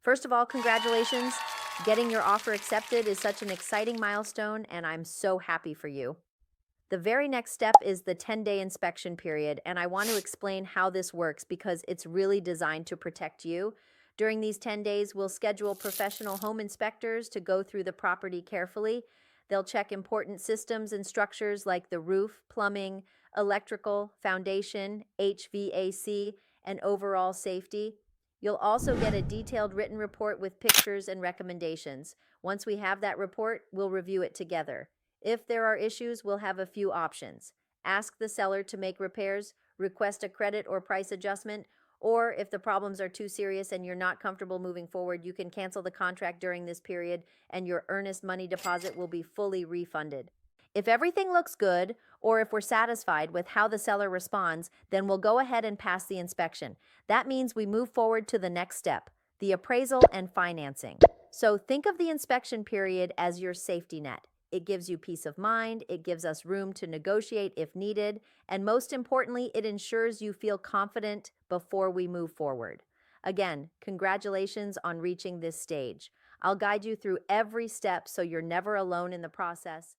First of all, congratulations. Getting your offer accepted is such an exciting milestone, and I'm so happy for you. The very next step is the 10-day inspection period, and I want to explain how this works because it's really designed to protect you. During these 10 days, we'll schedule professional home inspectors to go through the property carefully. They'll check important systems and structures like the roof, plumbing, electrical, foundation, HVAC, and overall safety. You'll also get a detailed written report with pictures and recommendations. Once we have that report, we'll review it together. If there are issues, we'll have a few options. Ask the seller to make repairs, request a credit or price adjustment, or if the problems are too serious and you're not comfortable moving forward, you can cancel the contract during this period and your earnest money deposit will be fully refunded. If everything looks good, or if we're satisfied with how the seller responds, then we'll go ahead and pass the inspection. That means we move forward to the next step, the appraisal and financing. So think of the inspection period as your safety net. It gives you peace of mind, it gives us room to negotiate if needed, and most importantly, it ensures you feel confident before we move forward. Again, congratulations on reaching this stage. I'll guide you through every step so you're never alone in the process.